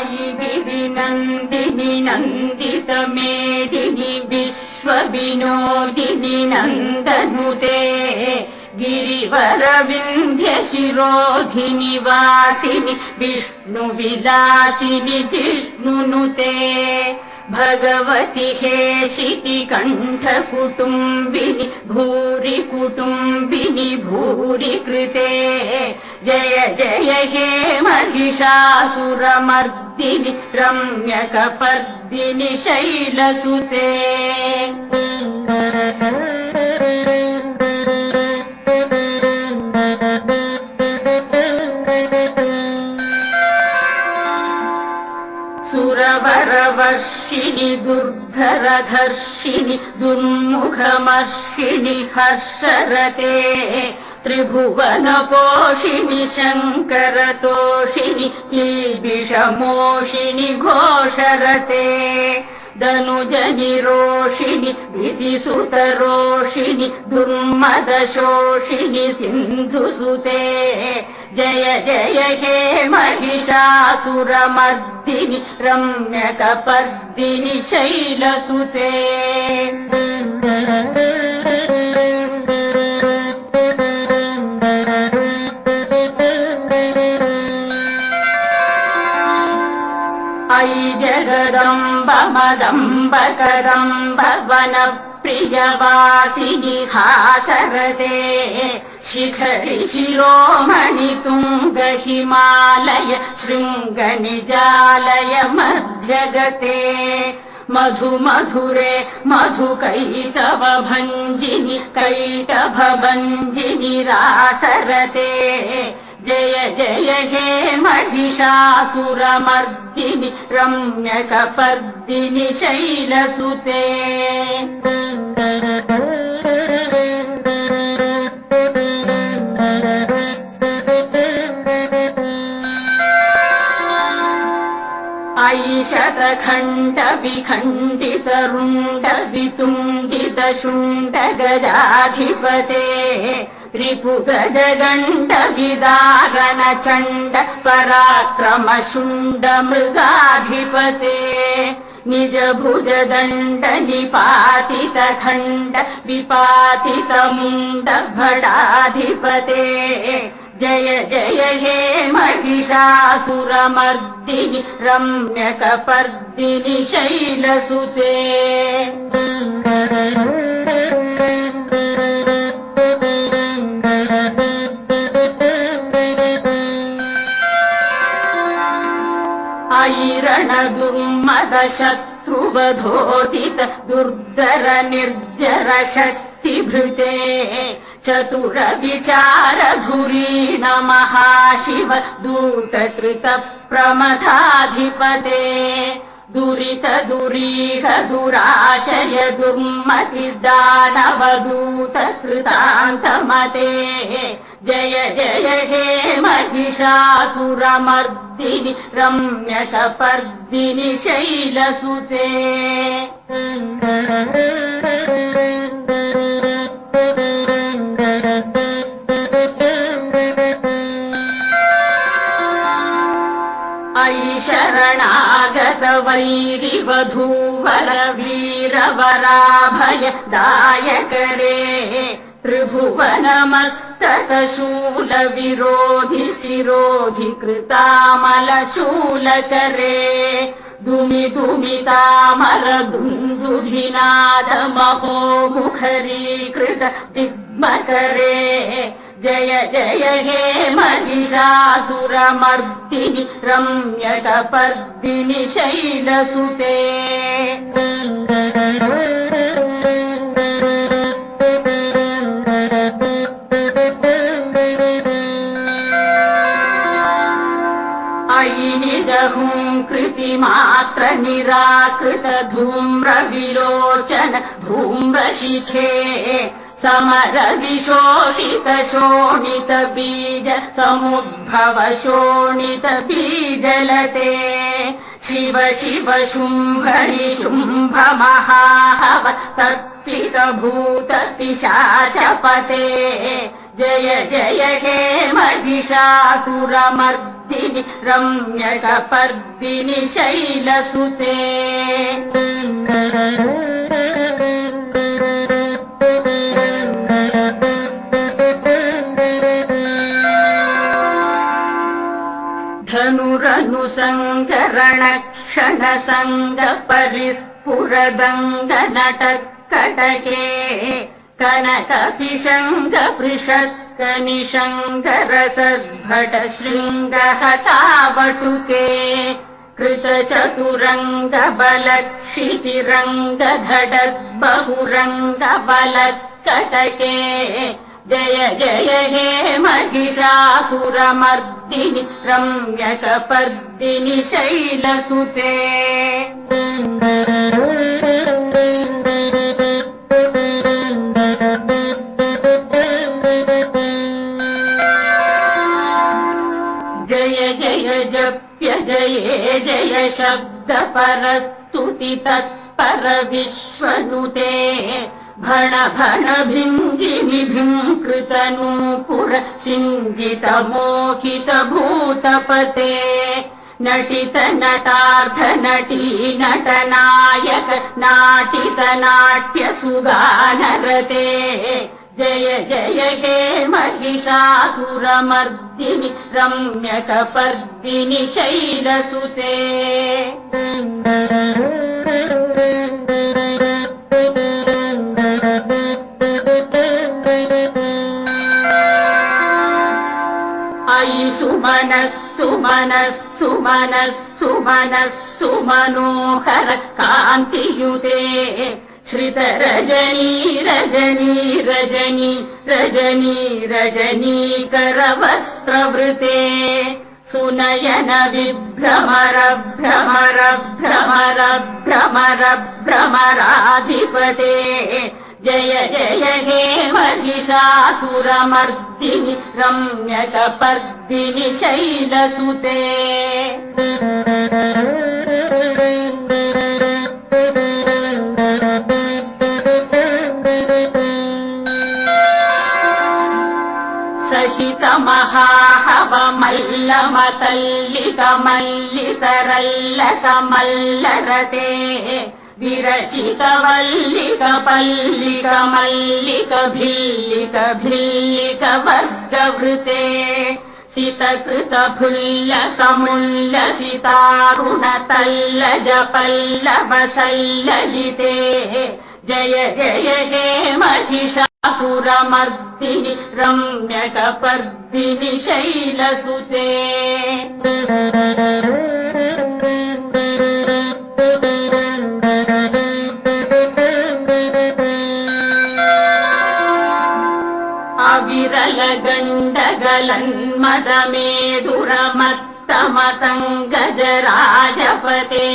अयि गिरिनन्दिनि नन्दितमेदिनि विश्वविनोदिनि नन्दनुते गिरिवरविन्ध्यशिरोधिनि वासिनि विष्णुविलासिनि जिष्णुनुते भगवति हेशिति कण्ठकुटुम्बिनि भूरि कुटुम्बिनि भूरि कृते जय जय हे महिषासुरमर्दिनि रम्यकपर्दिनि शैलसुते सुरवरवर्षिणि दुर्धरधर्षिणि दुर्मुखमर्षिणि हर्षरते त्रिभुवनपोषिणि शङ्करतोषिणि कीबिषमोषिणि घोषरते दनुजनिरोषिणि भीतिसुतरोषिणि दुर्मदशोषिणि सिन्धुसुते जय जय हे महिषासुरमर्दिनि रम्यकपर्दिनि शैलसुते अयि जगदम्ब मदम्बकदम्ब वनप्रियवासिनि हासरते शिखरि शिरोमणि तुङ्ग हिमालय शृङ्गनिजालय मध्यगते मधुमधुरे मधुकैटभ भञ्जिनि कैटभभञ्जिनि रासरते जय जय हे महिषासुरमर्दिनि रम्यकपर्दिनि शैलसुते अयि शतखण्ड विखण्डित रुण्ड वितुण्डित शुण्ड गजाधिपते रिपुगजगण्ड विदारण चण्ड पराक्रम शुण्ड मृगाधिपते निज भुजदण्ड निपातित खण्ड विपातित मुण्ड भटाधिपते जय जय हे महिषासुरमर्दिनि रम्यकपर्दिनि शैलसुते अयि रणदुर्मद शत्रुवधोदित दुर्धर निर्जर शक्तिभृते चतुर विचार धुरीण महाशिव दूतकृत प्रमथाधिपते दुरित दुरीह दुराशय दुर्मति दानवदूत कृतान्तमते जय जय हे महिषासुरमर्दिनि रम्यकपर्दिनि शैलसुते अयि शरणागत वैरिवधूवर वीरवराभय दायकरे त्रिभुवनमस्तकशूल विरोधि चिरोधि कृतामल शूलकरे दुमि दुमितामर दुन्दुभिनाद महो मुखरीकृत दिग्मकरे जय जय हे महिषासुरमर्दिनि रम्यकपर्दिनि शैलसुते अयि निजहुङ्कृति मात्र निराकृत धूम्र विलोचन धूम्रशिखे समर विशोषित शोणित बीज समुद्भव शोणित बीजलते शिव शिव शुम्भरि शुम्भ महाहव तर्पित भूत पिशाचपते जय जय हे महिषासुरमर्दिनि रम्यकपर्दिनि शैलसुते धनुरनुसङ्गरणक्षणसङ्गपरिस्फुरदङ्गनटकटके कनकपिशङ्गपृषत्कनिशङ्गरसद्भटशृङ्गहतावटुके कृतचतुरङ्गबलक्षितिरङ्गधडद्बहुरङ्गबलत्कटके जय जय हे महिषासुरमर्दिनि रम्यकपर्दिनि शैलसुते जय जय जप्य जये जय शब्दपरस्तुति तत्पर विश्वनुते भण भण भिञ्जिमि भिङ्कृतनूपुर सिञ्जित मोहित भूतपते नटित नटार्थ नटी नटनायक नाटित नाट्य सुगानरते जय जय हे महिषासुरमर्दिनि रम्यकपर्दिनि शैलसुते अयि सुमनस्सु मनस्सु मनस्सु मनस्सु मनोहर कान्तियुते श्रित रजनी रजनी रजनी रजनी रजनीकरवस्त्रवृते सुनयन विभ्रमर भ्रमर भ्रमर भ्रमर भ्रमराधिपते जय जय हे महिषासुरमर्दिनि रम्यकपर्दिनि शैलसुते सहित महाहवमल्लमतल्लिकमल्लितरल्लकमल्लरते विरचित वल्लिक पल्लिक मल्लिक भिल्लिक भिल्लिक वर्गवृते सितकृत फुल्ल समुल्ल सितारुण तल्लज पल्लव सल्ललिते जय जय हे महिषासुरमर्दिनि रम्यकपर्दिनि शैलसुते अविरल गण्डगलन्मदमेधुरमत्तमतङ्गजराजपते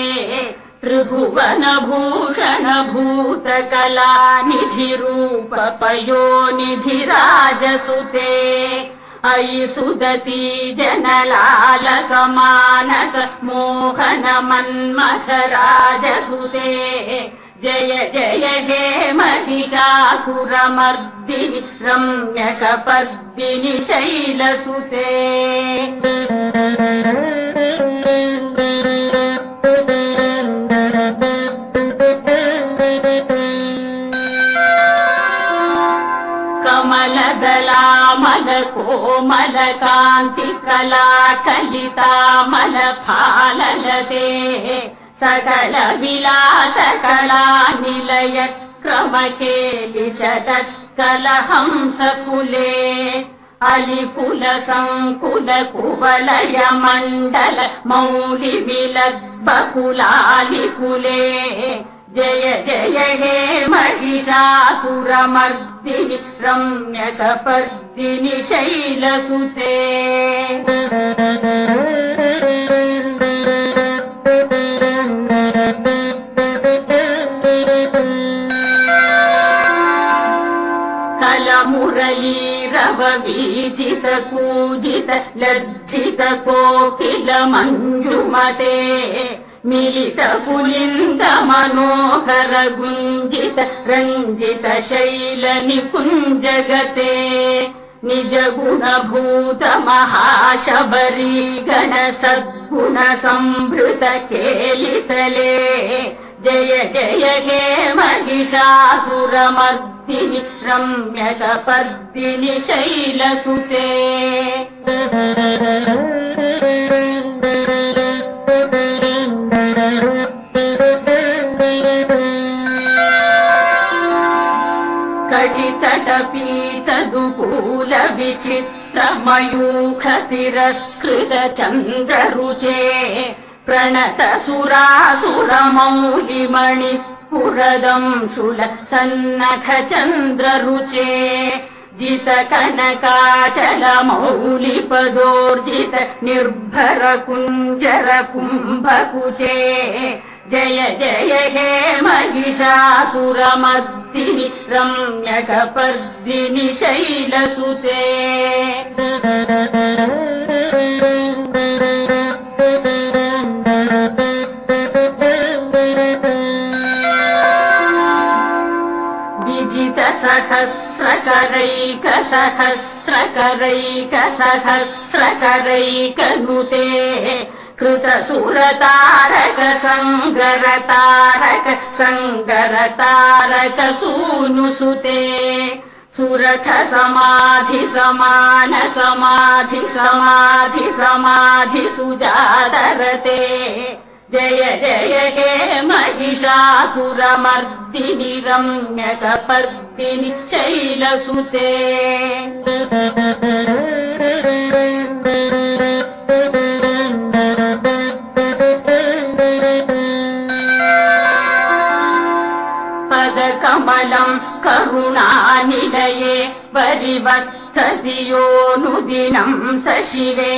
त्रिभुवन भूषण भूतकलानिधिरूप पयोनिधिराजसुते अयि सुदती जनलालस मानस मोहन मन्मथ राजसुते जय जय हे महिषासुरमर्दिनि रम्यकपर्दिनि शैलसुते कमलदलामल कोमल कान्ति कला कलितामल फाललते सकल विलास कला निलय क्रमकेलि जगत्कल हंसकुले अलिकुल संकुल कुवलय मण्डल मौलि विलग्बकुलालिकुले जय जय हे महिषासुरमर्दिनि रम्यकपर्दिनि शैलसुते कलमुरलीरव वीजित कूजित लज्जित कोकिल मञ्जुमते मिलित पुलिन्द मनोहर गुञ्जित रञ्जित शैल निकुञ्जगते ನಿಜ ಗುಣಭೂತ ಮಹಾಶಬರಿ ಗಣ ಸದ್ಗುಣ ಸಂಭೃತ ಕೇಳಿತಲೇ ಜಯ ಜಯ ಹೇ ಮಹಿಷಾಸುರಮರ್ದಿನಿ ರಮ್ಯಕ ಪರ್ದಿನಿ ಶೈಲಸುತೆ ಕಟಿತಟಪೀತದುಕೂಲ ವಿಚಿತ್ರ ಮಯೂಖ ತಿರಸ್ಕೃತ ಚಂದ್ರರುಚೇ ಪ್ರಣತ ಸುರಾಸುರ ಮೌಲಿಮಣಿ ಸ್ಫುರದಂಶುಲ ಸನ್ನಖ ಚಂದ್ರರುಚೇ ಜಿತ ಕನಕಾಚಲ ಮೌಲಿ ಪದೋರ್ಜಿತ ನಿರ್ಭರ ಕುಂಜರ ಕುಂಭಕುಚೇ ಜಯ ಜಯ ಹೇ ಮಹಿಷಾಸುರಮರ್ದಿನಿ ರಮ್ಯಕ ಪರ್ದಿನಿ ಶೈಲಸುತೆ ವಿಜಿತ ಸಹಸ್ರಕರೈಕ ಸಹಸ್ರಕರೈಕ ಸಹಸ್ರಕರೈಕನುತೆ ಕೃತ ಸುರತಾರಕ ಸಂಗರತಾರಕ ಸಂಗರತಾರಕ ಸೂನುಸುತೆ ಸುರಥ ಸಮಾಧಿ ಸಮಾನ ಸಮಾಧಿ ಸಮಾಧಿ ಸಮಾಧಿ ಸುಜಾತರತೆ ಜಯ ಜಯ ಹೇ ಮಹಿಷಾಸುರಮರ್ದಿನಿ ರಮ್ಯಕ ಪರ್ದಿನಿ ಶೈಲಸುತೆ ಪದಕಮಲಂ ಕರುಣಾನಿಲಯೇ ಪರಿವಸ್ಥತಿಯೋನುದಿನಂ ಸಶಿವೇ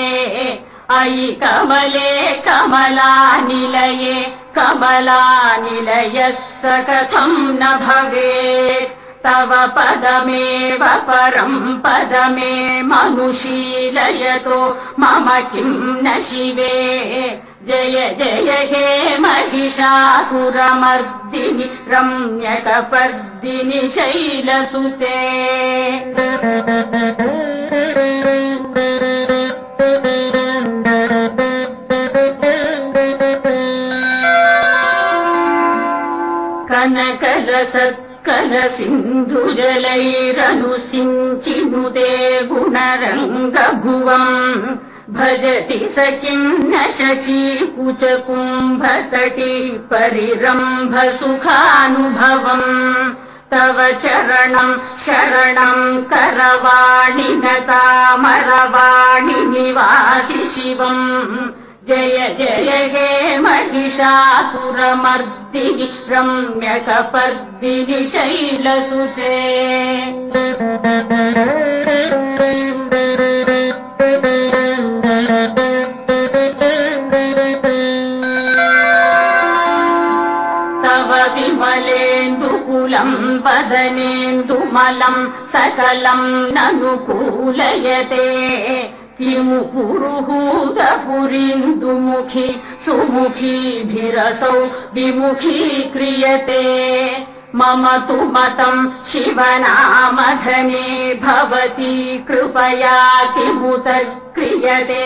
ಅಯಿ ಕಮಲೆ ಕಮಲಾನಿಲಯೇ ಕಮಲಾನಿಲಯಃ ಸ ಕಥಂ ನ ಭವೇತ್ ತವ ಪದಮೇವ ಪರಂ ಪದಮೇ ಮನುಶೀಲಯತೋ ಮಮ ಕಿಂ ನ ಶಿವೇ ಜಯ ಜಯ ಹೇ ಮಹಿಷಾಸುರಮರ್ದಿನಿ ರಮ್ಯಕ ಪರ್ದಿನಿ ಶೈಲಸುತೆ ಕನಕಲ ಸತ್ಕಲ ಸಿಂಧು ಜಲೈರನು ಸಿಂಚಿನುದೇ ಗುಣರಂಗ ಭುವಂ ಭಜತಿ ಸ ಕಿನ್ನ ಶಚೀ ಕುಚ ಕುಂಭತಟಿ ಪರಿರಂಭ ಸುಖಾನುಭವಂ ತವ ಚರಣಂ ಶರಣಂ ಕರವಾಣಿ ನತಾಮರವಾಣಿ ನಿವಾಸಿ ಶಿವಂ ಜಯ ಜಯ ಹೇ ಮಹಿಷಾಸುರಮರ್ದಿನಿ ರಮ್ಯಕ ಪರ್ದಿನಿ ಶೈಲಸುತೆ ತವ ವಿಮಲೇಂದು ಕುಲಂ ವದನೇಂದು ಮಲಂ ಸಕಲಂ ನನುಕೂಲಯತೆ ಕಿಮು ಪುರುಹೂತ ಪುರಿಂದು ಮುಖಿ ಸುಮುಖೀಭಿರಸೌ ವಿಮುಖೀಕ್ರಿಯತೆ ಮಮ ತು ಮತಂ ಶಿವನಾಮಧನೆ ಭವತಿ ಕೃಪಯಾ ಕಿಮುತ ಕ್ರಿಯತೆ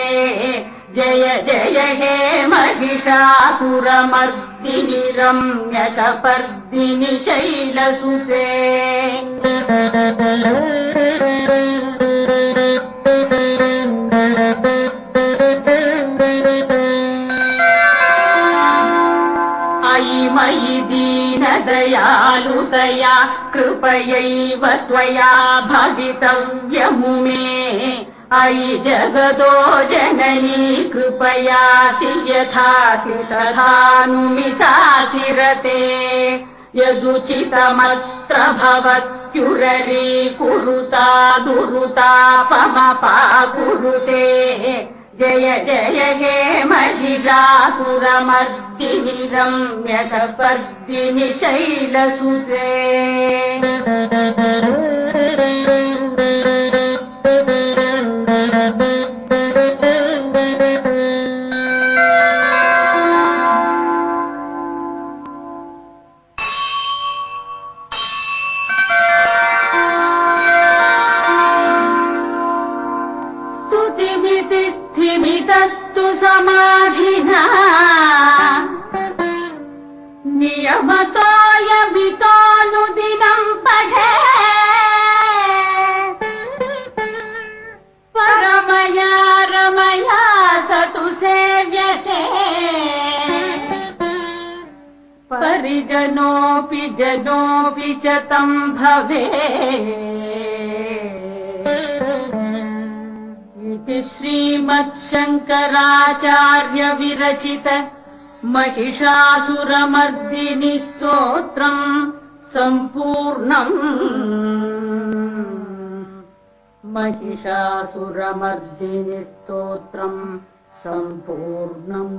ಜಯ ಜಯ ಹೇ ಮಹಿಷಾಸುರಮರ್ದಿನಿ ರಮ್ಯಕ ಪರ್ದಿನಿ ಶೈಲಸುತೆ ಅಯಿ ಮಯಿ ದೀನ ದಯಾಲುತಯಾ ಕೃಪಯೈವ ತ್ವಯಾ ಭವಿತವ್ಯಮುಮೇ ಅಯಿ ಜಗದೋ ಜನನೀ ಕೃಪಯಾಸಿ ಯಥಾಸಿ ತಥಾನುಮಿತಾಸಿ ರತೆ ಯದುಚಿತಮತ್ರ ಭವತ್ಯುರರೀ ಕುರುತಾ ದುರುತಾಪಮಪಾ ಕುರುತೆ ಜಯ ಜಯ ಹೇ ಮಹಿಷಾಸುರಮರ್ದಿನಿ ರಮ್ಯಕ ಪರ್ದಿನಿ ಶೈಲಸುತೆ परमतोऽयमितोऽनुदिनं पठे परमया रमया स तु सेव्यते परिजनोऽपि जनोऽपि च तं भवेत् इति श्रीमच्छङ्कराचार्य विरचित महिषासुरमर्दिनि स्तोत्रम् सम्पूर्णम् महिषासुरमर्दिनि स्तोत्रम् सम्पूर्णम्